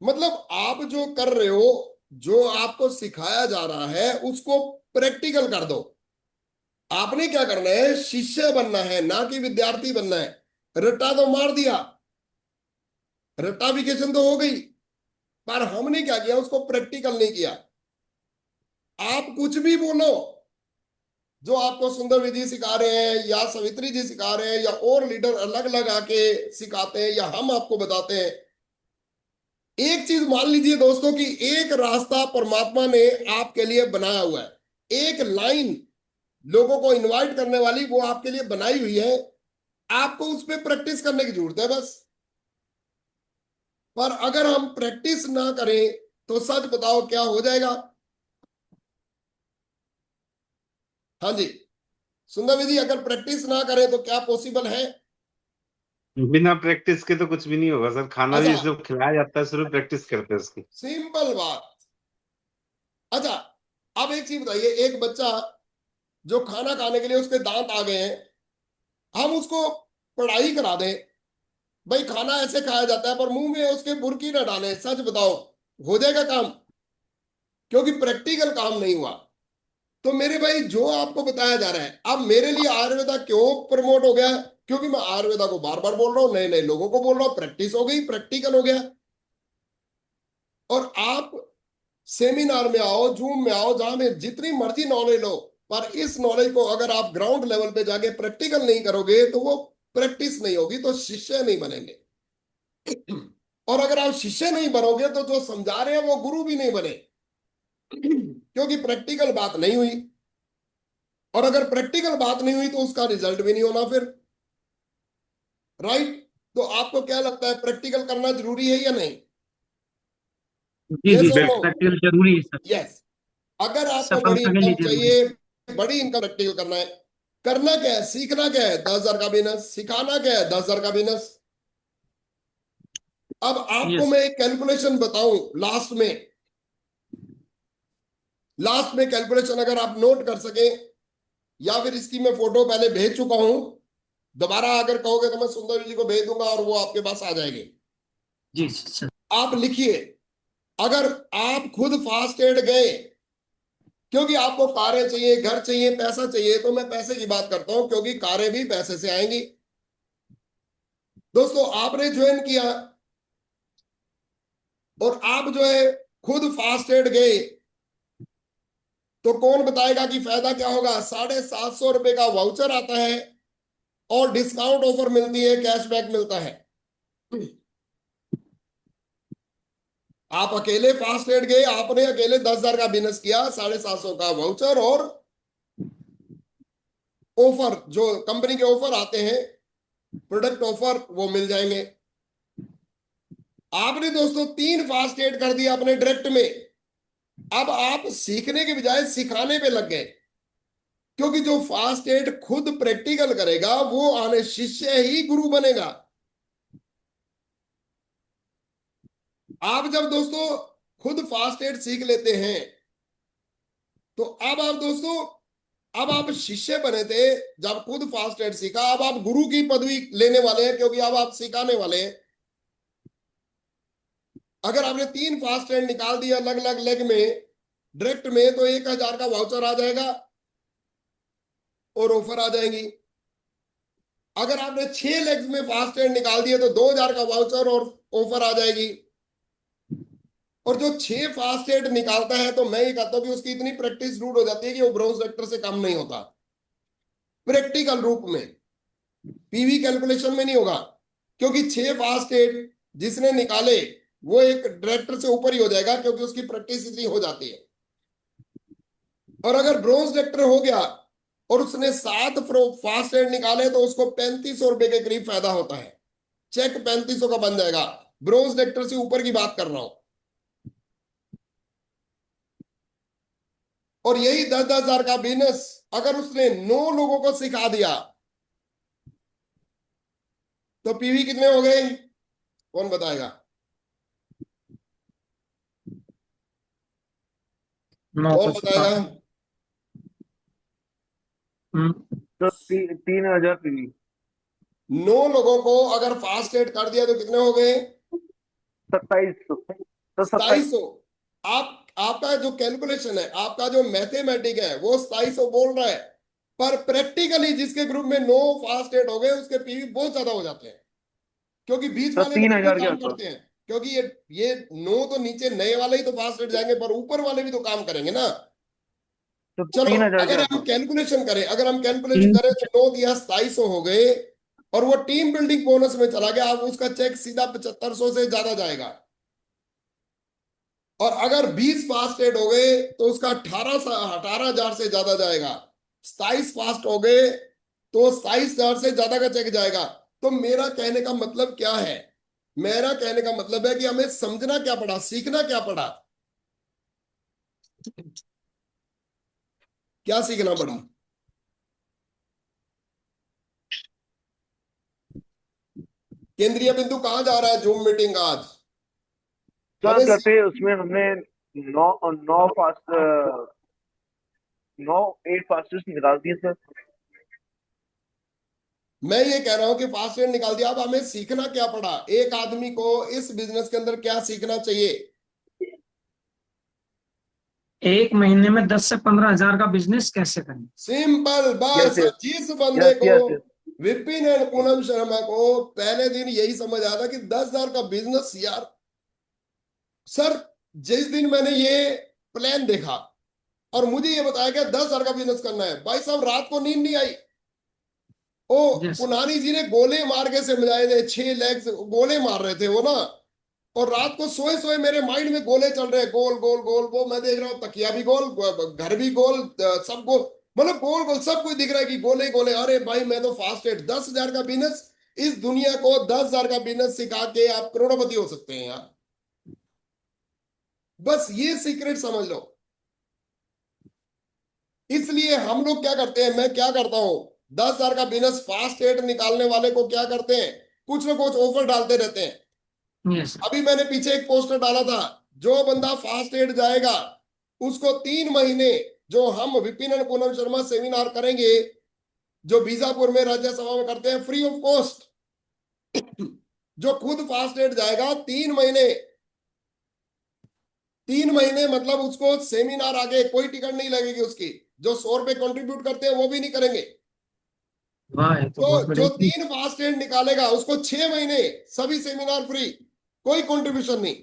मतलब आप जो कर रहे हो, जो आपको सिखाया जा रहा है उसको प्रैक्टिकल कर दो। आपने क्या करना है, शिष्य बनना है, ना कि विद्यार्थी बनना है। रट्टा तो मार दिया, रट्टाफिकेशन तो हो गई, पर हमने क्या किया, उसको प्रैक्टिकल नहीं किया। आप कुछ भी बोलो, जो आपको सुंदर विधि सिखा रहे हैं या सवित्री जी सिखा रहे हैं या और लीडर अलग अलग आके सिखाते हैं या हम आपको बताते हैं, एक चीज मान लीजिए दोस्तों कि एक रास्ता परमात्मा ने आपके लिए बनाया हुआ है, एक लाइन लोगों को इनवाइट करने वाली वो आपके लिए बनाई हुई है। आपको उस पर प्रैक्टिस करने की जरूरत है बस। पर अगर हम प्रैक्टिस ना करें तो सच बताओ क्या हो जाएगा? हाँ जी, सुंदर जी, अगर प्रैक्टिस ना करें तो क्या पॉसिबल है?
बिना प्रैक्टिस के तो कुछ भी नहीं होगा सर। खाना भी
अच्छा,
जो खिलाया जाता है सिर्फ प्रैक्टिस करते हैं उसकी।
सिंपल बात। अच्छा, अब एक चीज बताइए, एक बच्चा जो खाना खाने के लिए उसके दांत आ गए हैं, हम उसको पढ़ाई करा दें, भाई खाना ऐसे खाया जाता है, पर मुंह में उसके बुरकी ना डालें, सच बताओ हो जाएगा काम? क्योंकि प्रैक्टिकल काम नहीं हुआ। तो मेरे भाई, जो आपको बताया जा रहा है, अब मेरे लिए आयुर्वेदा क्यों प्रमोट हो गया? क्योंकि मैं आयुर्वेदा को बार बार बोल रहा हूं, नए नए लोगों को बोल रहा हूं, प्रैक्टिस हो गई, प्रैक्टिकल हो गया। और आप सेमिनार में आओ, जूम में आओ, जहां में जितनी मर्जी नॉलेज लो, पर इस नॉलेज को अगर आप ग्राउंड लेवल पे जाके प्रैक्टिकल नहीं करोगे तो वो प्रैक्टिस नहीं होगी, तो शिष्य नहीं बनेंगे। और अगर आप शिष्य नहीं बनोगे तो जो समझा रहे हैं वो गुरु भी नहीं बने, क्योंकि प्रैक्टिकल बात नहीं हुई। और अगर प्रैक्टिकल बात नहीं हुई तो उसका रिजल्ट भी नहीं होना फिर। राइट? तो आपको क्या लगता है, प्रैक्टिकल करना जरूरी है या नहीं?
जी जी
यस और
सर,
नो?
प्रैक्टिकल जरूरी है सर।
यस। अगर आपको बड़ी
सफलता के लिए
इनकम
जरूरी है।
चाहिए, बड़ी इनकम प्रैक्टिकल करना है, करना क्या है, सीखना क्या है, 10,000 का बिजनेस, सिखाना क्या है, 10,000 का बिजनेस। अब आपको
यस।
मैं एक कैलकुलेशन बताऊं लास्ट में कैलकुलेशन अगर आप नोट कर सके, या फिर इसकी मैं फोटो पहले भेज चुका हूं, दोबारा अगर कहोगे तो मैं सुंदर जी को भेज दूंगा और वो आपके पास आ जाएगी।
जी सर।
आप लिखिए, अगर आप खुद फास्ट एड गए, क्योंकि आपको कारें चाहिए, घर चाहिए, पैसा चाहिए, तो मैं पैसे की बात करता हूं, क्योंकि कारें भी पैसे से आएंगी। दोस्तों, आपने ज्वाइन किया और आप जो है खुद फास्ट एड गए, तो कौन बताएगा कि फायदा क्या होगा? 750 रुपए का वाउचर आता है और डिस्काउंट ऑफर मिलती है, कैशबैक मिलता है। आप अकेले फास्ट एड गए, आपने अकेले 10,000 का बिजनेस किया, 750 का वाउचर और ऑफर, जो कंपनी के ऑफर आते हैं, प्रोडक्ट ऑफर, वो मिल जाएंगे। आपने दोस्तों 3 फास्ट एड कर दिया अपने डायरेक्ट में। अब आप सीखने के बजाय सिखाने पे लग गए, क्योंकि जो फास्ट एड खुद प्रैक्टिकल करेगा वो आने शिष्य ही गुरु बनेगा। आप जब दोस्तों खुद फास्ट एड सीख लेते हैं, तो अब आप दोस्तों, अब आप शिष्य बने थे जब खुद फास्ट एड सीखा, अब आप गुरु की पदवी लेने वाले हैं, क्योंकि अब आप सिखाने वाले हैं। अगर आपने 3 फास्ट एड निकाल दिया अलग अलग लेग में, डायरेक्ट में, तो 1,000 का वाउचर आ जाएगा और ऑफर आ जाएंगी। अगर आपने 6 लेग्स में फास्ट एड निकाल दिया तो 2,000 का वाउचर और ऑफर आ जाएगी। और जो 6 फास्ट एड निकालता है, तो मैं ये कहता हूं कि उसकी इतनी प्रैक्टिस रूट हो जाती है कि वो ब्रॉन्ज सेक्टर से कम नहीं होता, प्रैक्टिकल रूप में, पीवी कैलकुलेशन में नहीं होगा। क्योंकि 6 फास्ट एड जिसने निकाले वो एक डायरेक्टर से ऊपर ही हो जाएगा, क्योंकि उसकी प्रैक्टिस इतनी हो जाती है। और अगर ब्रॉन्ज डायरेक्टर हो गया और उसने 7 फास्ट एड निकाले, तो उसको 3,500 रुपए के करीब फायदा होता है। चेक 3,500 का बन जाएगा, ब्रॉन्ज डायरेक्टर से ऊपर की बात कर रहा हूं। और यही 10,000 का बिजनेस अगर उसने 9 लोगों को सिखा दिया, तो पीवी कितने हो गए? कौन बताएगा?
9
कौन
को
बताएगा?
सिखा। हम्म।
Sir 3,000 PV.
9 लोगों को अगर फास्ट एड कर दिया तो कितने हो गए?
2700 सर, 27।
2,700। आपका जो कैलकुलेशन है, आपका जो मैथमेटिक है, वो 2,700 बोल रहा है, पर प्रैक्टिकली जिसके ग्रुप में 9 फास्ट एड हो गए उसके पीवी बहुत ज्यादा हो जाते हैं, क्योंकि बीच
सर
वाले तो फिर भी
3,000 के
काम
आसपास।
करते हैं। क्योंकि ये 9 तो नीचे नए वाले ही तो फास्ट एड जाएंगे, पर ऊपर वाले भी तो काम करेंगे ना।
तो
चलो,
3,000 के
अगर हम
आसपास।
कैलकुलेशन करें, अगर हम कैलकुलेशन
तीन।
करें तो 9 दिया 2,700 हो गए, और वो टीम बिल्डिंग बोनस में चला गया, अब उसका चेक सीधा 7,500 से ज्यादा जाएगा। और अगर 20 फास्ट एड हो गए तो उसका 18,000 से ज्यादा जाएगा। 27 फास्ट हो गए तो 27,000 से ज्यादा का चेक जाएगा। तो मेरा कहने का मतलब क्या है? मेरा कहने का मतलब है कि हमें समझना क्या पड़ा, सीखना क्या पड़ा, क्या सीखना पड़ा? केंद्रीय बिंदु कहाँ जा रहा है जूम मीटिंग आज?
सर
हमें
कहते हैं उसमें हमने नौ नौ फास्ट 8 फास्टेस्ट निकाल दिए सर।
मैं ये कह रहा हूं कि फास्ट एड निकाल दिया, अब हमें सीखना क्या पड़ा? एक आदमी को इस बिजनेस के अंदर क्या सीखना चाहिए?
एक महीने में 10 से 15 हजार का बिजनेस कैसे करें?
सिंपल, बस।
यस यस
जिस बंदे
यस
को
yes yes
Vipin and Poonam Sharma को पहले दिन यही समझ आया था कि 10,000 का बिजनेस, यार सर, जिस दिन मैंने ये प्लान देखा और मुझे ये बताया गया 10,000 का बिजनेस करना है, भाई साहब रात को नींद नहीं आई। ओ
Yes.
पुनानी जी ने गोले मार के समझाए थे, 6 लेग्स गोले मार रहे थे वो ना, और रात को सोए सोए मेरे माइंड में गोले चल रहे हैं, गोल गोल गोल। वो मैं देख रहा हूँ तकिया भी गोल, घर भी गोल, सब गोल, मतलब गोल गोल सब कुछ दिख रहा है कि गोले गोले। अरे भाई मैं तो फास्ट एड 10,000 का बिजनेस, इस दुनिया को 10,000 का बिजनेस सिखा के आप करोड़पति हो सकते हैं यार, बस ये सीक्रेट समझ लो। इसलिए हम लोग क्या करते हैं, मैं क्या करता हूं, 10,000 का बिजनेस फास्ट एड निकालने वाले को क्या करते हैं, कुछ ना कुछ ऑफर डालते रहते हैं।
Yes.
अभी मैंने पीछे एक पोस्टर डाला था, जो बंदा फास्ट एड जाएगा उसको 3 महीने, जो हम विपिन एंड पूनम शर्मा सेमिनार करेंगे, जो बीजापुर में राज्यसभा में करते हैं फ्री ऑफ कॉस्ट, जो खुद फास्ट एड जाएगा 3 महीने, 3 महीने मतलब उसको सेमिनार आगे कोई टिकट नहीं लगेगी उसकी, जो 100 रुपए कंट्रीब्यूट करते हैं वो भी नहीं करेंगे।
वाह, ये तो
तो
बहुत
जो
बड़ी
3 फास्ट एड निकालेगा उसको 6 महीने सभी सेमिनार फ्री, कोई कंट्रीब्यूशन नहीं।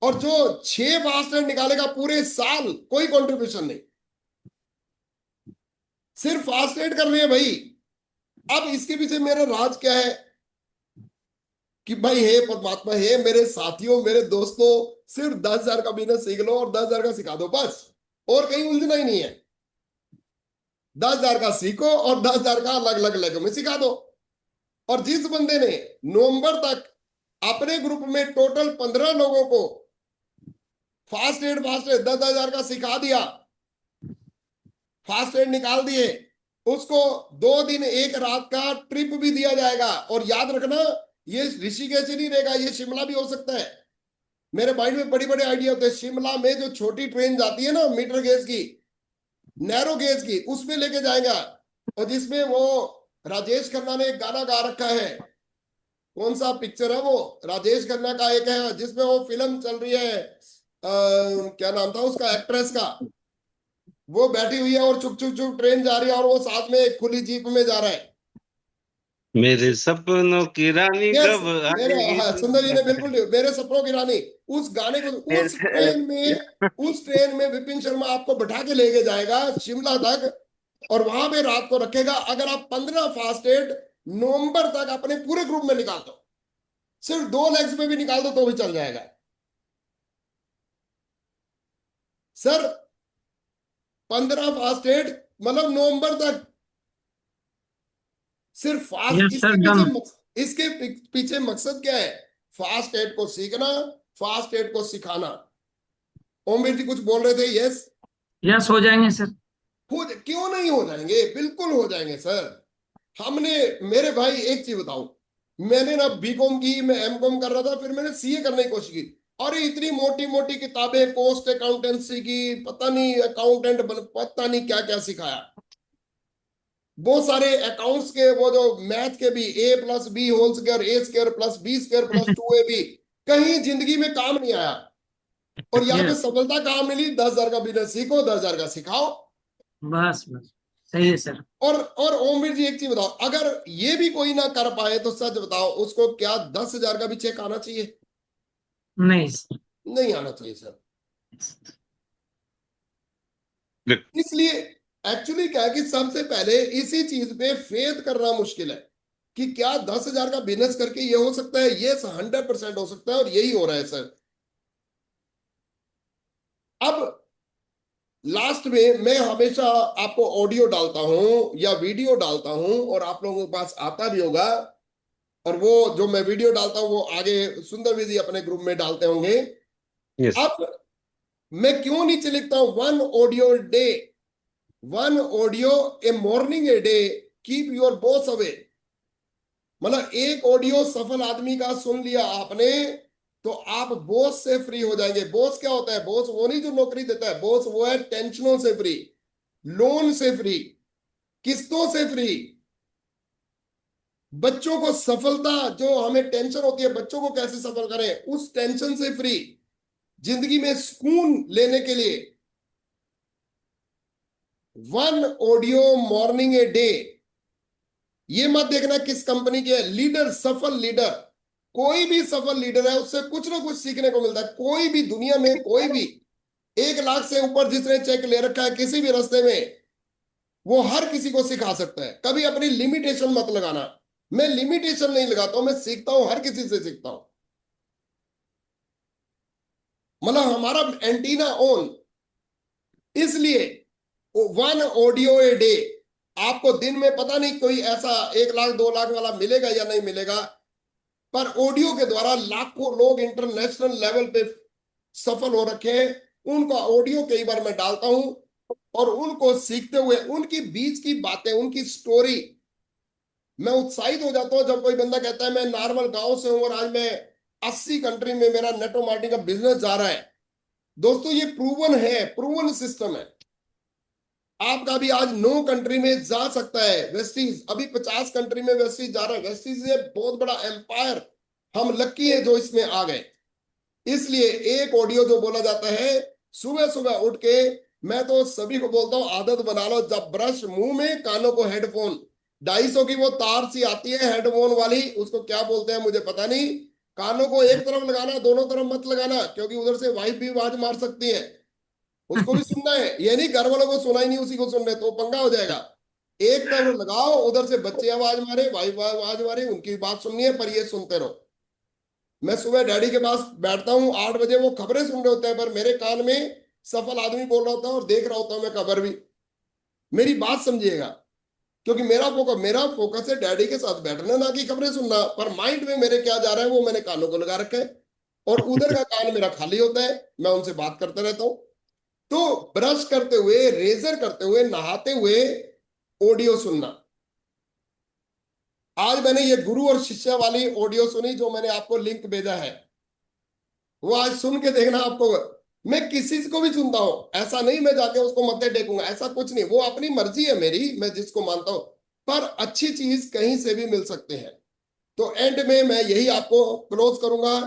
और जो 6 फास्ट एड निकालेगा पूरे साल, कोई कंट्रीब्यूशन नहीं, सिर्फ फास्ट एड करनी है भाई। अब इसके पीछे मेरा राज क्या है कि भाई, हे परमात्मा, हे मेरे साथियों, मेरे दोस्तों, सिर्फ 10,000 का बिजनेस सीख लो और 10,000 का सिखा दो बस, और कहीं उलझना ही नहीं है। 10,000 का सीखो और 10,000 का अलग अलग लेगों में सिखा दो। और जिस बंदे ने नवंबर तक अपने ग्रुप में टोटल 15 लोगों को फास्ट एड 10,000 का सिखा दिया, फास्ट एड निकाल दिए, उसको 2 दिन 1 रात का ट्रिप भी दिया जाएगा। और याद रखना, ये ऋषिकेश ही नहीं रहेगा, ये शिमला भी हो सकता है। मेरे माइंड में बड़े बड़े आइडिया होते हैं। शिमला में जो छोटी ट्रेन जाती है ना, मीटर गेज की, नैरो गेज की, उसमें लेके जाएगा, और जिसमें वो राजेश खन्ना ने एक गाना गा रखा है, कौन सा पिक्चर है वो, राजेश खन्ना का एक है जिसमें वो फिल्म चल रही है, क्या नाम था उसका, एक्ट्रेस का, वो बैठी हुई है और चुप चुप चुप ट्रेन जा रही है और वो साथ में एक खुली जीप में जा रहा है।
मेरे सपनों की रानी
यस,
कब
मेरे,
आएगी
हाँ,
तू?
सुंदर जी ने बिल्कुल, मेरे सपनों की रानी, उस गाने को, उस ट्रेन में विपिन शर्मा आपको बैठा के लेके जाएगा शिमला तक, और वहां पे रात को रखेगा। अगर आप 15 फास्ट एड नवंबर तक अपने पूरे ग्रुप में निकाल दो, सिर्फ 2 लेग्स में भी निकाल दो तो भी चल जाएगा सर। 15 फास्ट एड मतलब नवंबर तक, सिर्फ फास्ट।
Yes, sir, done.
इसके पीछे मकसद क्या है? फास्ट एड को सीखना, फास्ट एड को सिखाना। ओमवीर जी कुछ बोल रहे थे? यस,
यस हो जाएंगे सर।
क्यों नहीं हो जाएंगे, बिल्कुल हो जाएंगे सर। हमने, मेरे भाई एक चीज बताऊं, मैंने ना बीकॉम की, मैं एमकॉम कर रहा था, फिर मैंने सीए करने की कोशिश की। अरे इतनी मोटी मोटी किताबें, कॉस्ट अकाउंटेंसी की, पता नहीं अकाउंटेंट, पता नहीं क्या क्या सिखाया। बहुत सारे अकाउंट्स के वो जो मैथ के भी, A+B² A²+B²+2AB, कहीं जिंदगी में काम नहीं आया। और यहाँ पे
Yes.
सफलता कहाँ मिली? 10,000 का बिजनेस सीखो, 10,000 का सिखाओ।
बस बस सही है सर।
और ओमवीर जी एक चीज बताओ, अगर ये भी कोई ना कर पाए तो सच बताओ, उसको क्या 10,000 का भी चेक आना चाहिए?
नहीं सर।
नहीं आना चाहिए सर। इसलिए एक्चुअली क्या है कि सबसे पहले इसी चीज पे फेथ करना मुश्किल है कि क्या 10,000 का बिजनेस करके ये हो सकता है। ये 100% हो सकता है, और यही हो रहा है सर। अब लास्ट में मैं हमेशा आपको ऑडियो डालता हूं या वीडियो डालता हूं, और आप लोगों के पास आता भी होगा, और वो जो मैं वीडियो डालता हूं वो आगे सुंदर जी अपने ग्रुप में डालते होंगे।
Yes.
अब मैं क्यों नीचे लिखता हूं 1 audio day, 1 audio A morning a day, keep your boss away. मतलब एक ऑडियो सफल आदमी का सुन लिया आपने तो आप बोझ से फ्री हो जाएंगे। बोझ क्या होता है? बोझ वो नहीं जो नौकरी देता है, बोझ वो है टेंशनों से फ्री, लोन से फ्री, किस्तों से फ्री, बच्चों को सफलता जो हमें टेंशन होती है बच्चों को कैसे सफल करें उस टेंशन से फ्री, जिंदगी में सुकून लेने के लिए 1 ऑडियो मॉर्निंग ए डे। ये मत देखना किस कंपनी के है, लीडर, सफल लीडर, कोई भी सफल लीडर है उससे कुछ ना कुछ सीखने को मिलता है। कोई भी दुनिया में कोई भी 1 लाख से ऊपर जिसने चेक ले रखा है किसी भी रास्ते में, वो हर किसी को सिखा सकता है। कभी अपनी लिमिटेशन मत लगाना। मैं लिमिटेशन नहीं लगाता हूं, मैं सीखता हूं, हर किसी से सीखता हूं। मतलब हमारा एंटीना ऑन, इसलिए 1 ऑडियो ए डे। आपको दिन में पता नहीं कोई ऐसा 1 लाख 2 लाख वाला मिलेगा या नहीं मिलेगा, पर ऑडियो के द्वारा लाखों लोग इंटरनेशनल लेवल पे सफल हो रखे हैं। उनका ऑडियो कई बार मैं डालता हूं और उनको सीखते हुए उनकी बीच की बातें, उनकी स्टोरी, मैं उत्साहित हो जाता हूं जब कोई बंदा कहता है मैं नॉर्मल गांव से हूं और आज मैं 80 कंट्री में मेरा नेटो मार्केटिंग का बिजनेस जा रहा है। दोस्तों ये प्रूवन है, प्रूवन सिस्टम है। आपका भी आज 9 कंट्री में जा सकता है। वेस्टीज अभी 50 कंट्री में वेस्टीज जा रहा है। वेस्टीज ये बहुत बड़ा एम्पायर, हम लकी है जो इसमें आ गए। इसलिए एक ऑडियो जो बोला जाता है सुबह सुबह उठ के, मैं तो सभी को बोलता हूं आदत बना लो, जब ब्रश मुंह में, कानों को हेडफोन, 250 की वो तार सी आती है हेडफोन वाली, उसको क्या बोलते हैं मुझे पता नहीं। कानों को एक तरफ लगाना, दोनों तरफ मत लगाना, क्योंकि उधर से वाइफ भी आवाज मार सकती है, उसको भी सुनना है। ये नहीं घर वालों को सुना ही नहीं उसी को सुन रहे तो पंगा हो जाएगा। एक तरफ लगाओ, उधर से बच्चे आवाज मारे, वाइफ आवाज मारे, उनकी बात सुननी है, पर ये सुनते रहो। मैं सुबह डैडी के पास बैठता हूँ 8 बजे, वो खबरें सुन रहे होते हैं पर मेरे कान में सफल आदमी बोल रहा होता है और देख रहा होता हूँ मैं खबर भी। मेरी बात समझिएगा, क्योंकि मेरा फोकस है डैडी के साथ बैठना, ना कि खबरें सुनना। पर माइंड में मेरे क्या जा रहा है वो मैंने कानों को लगा रखा है, और उधर का कान मेरा खाली होता है, मैं उनसे बात करता रहता हूँ। तो ब्रश करते हुए, रेजर करते हुए, नहाते हुए ऑडियो सुनना। आज मैंने ये गुरु और शिष्य वाली ऑडियो सुनी जो मैंने आपको लिंक भेजा है, वो आज सुन के देखना आपको। मैं किसी को भी सुनता हूं, ऐसा नहीं मैं जाके उसको मत्थे टेकूंगा, ऐसा कुछ नहीं, वो अपनी मर्जी है मेरी, मैं जिसको मानता हूं। पर अच्छी चीज कहीं से भी मिल सकते हैं। तो एंड में मैं यही आपको क्लोज करूंगा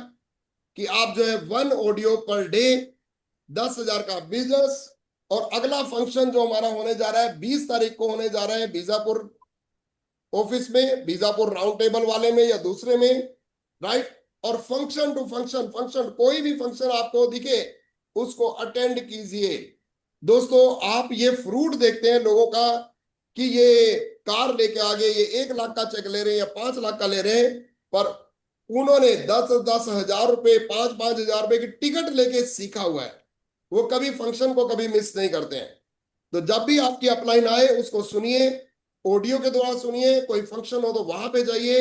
कि आप जो है 1 ऑडियो पर डे, 10,000 का बिजनेस। और अगला फंक्शन जो हमारा होने जा रहा है 20 तारीख को होने जा रहा है बीजापुर ऑफिस में, बीजापुर राउंड टेबल वाले में या दूसरे में, राइट। और फंक्शन टू फंक्शन, फंक्शन कोई भी फंक्शन आपको दिखे उसको अटेंड कीजिए। दोस्तों आप ये फ्रूट देखते हैं लोगों का कि ये कार लेके आ गए, ये 1 लाख का चेक ले रहे हैं या 5 लाख का ले रहे हैं, पर उन्होंने 10,000 रुपए, 5,000 रुपए की टिकट लेके सीखा हुआ है। वो कभी फंक्शन को कभी मिस नहीं करते हैं। तो जब भी आपकी अपलाइन आए उसको सुनिए, ऑडियो के द्वारा सुनिए। कोई फंक्शन हो तो वहां पे जाइए।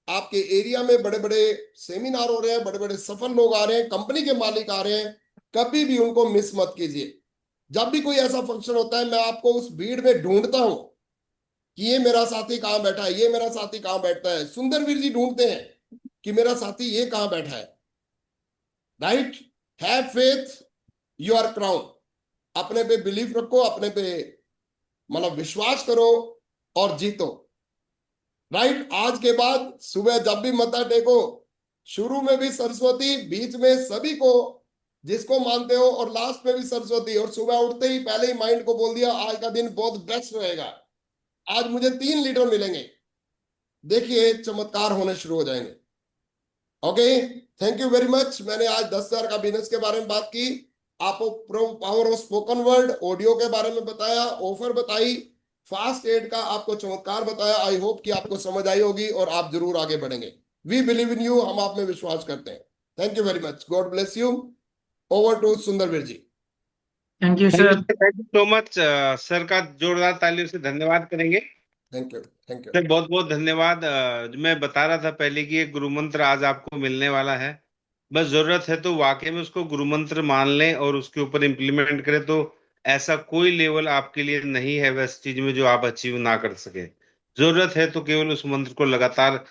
आपके एरिया में बड़े बड़े सेमिनार हो रहे हैं, बड़े बड़े सफल लोग आ रहे हैं, कंपनी के मालिक आ रहे हैं, कभी भी उनको मिस मत कीजिए। जब भी कोई ऐसा फंक्शन होता है मैं आपको उस भीड़ में ढूंढता हूं कि ये मेरा साथी कहाँ बैठा है, ये मेरा साथी कहाँ बैठता है। सुंदरवीर जी ढूंढते हैं कि मेरा साथी ये कहाँ बैठा है, right. Have faith your crown. अपने पे बिलीफ रखो, अपने पे मतलब विश्वास करो और जीतो, राइट। आज के बाद सुबह जब भी मत्था टेको, शुरू में भी सरस्वती, बीच में सभी को जिसको मानते हो, और लास्ट में भी सरस्वती। और सुबह उठते ही पहले ही माइंड को बोल दिया आज का दिन बहुत बेस्ट रहेगा, आज मुझे 3 लीटर मिलेंगे। देखिए चमत्कार होने शुरू हो जाएंगे। Okay, thank you very much. मैंने आज 10,000 का बिजनेस के बारे में बात की, आपको power of spoken word audio के बारे में बताया, ऑफर बताई, फास्ट एड का आपको चमत्कार बताया। आई होप कि आपको समझ आई होगी और आप जरूर आगे बढ़ेंगे। वी बिलीव इन यू, हम आप में विश्वास करते हैं। Thank you very much, God bless you. Over to Sundarveer ji.
Thank you sir.
Thank you so much. Sir का जोरदार तालियों से धन्यवाद करेंगे।
Thank you, thank you.
Sir बहुत बहुत धन्यवाद। मैं बता रहा था पहले कि एक गुरु मंत्र आज आपको मिलने वाला है। बस जरूरत है तो वाकई में उसको गुरु मंत्र मान लें और उसके ऊपर इम्प्लीमेंट करें, तो ऐसा कोई लेवल आपके लिए नहीं है वैसी चीज में जो आप अचीव ना कर सके। जरूरत है तो केवल उस मंत्र को लगातार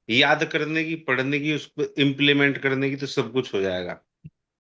याद करने की, पढ़ने की, उसको इम्प्लीमेंट करने की, तो सब कुछ हो जाएगा।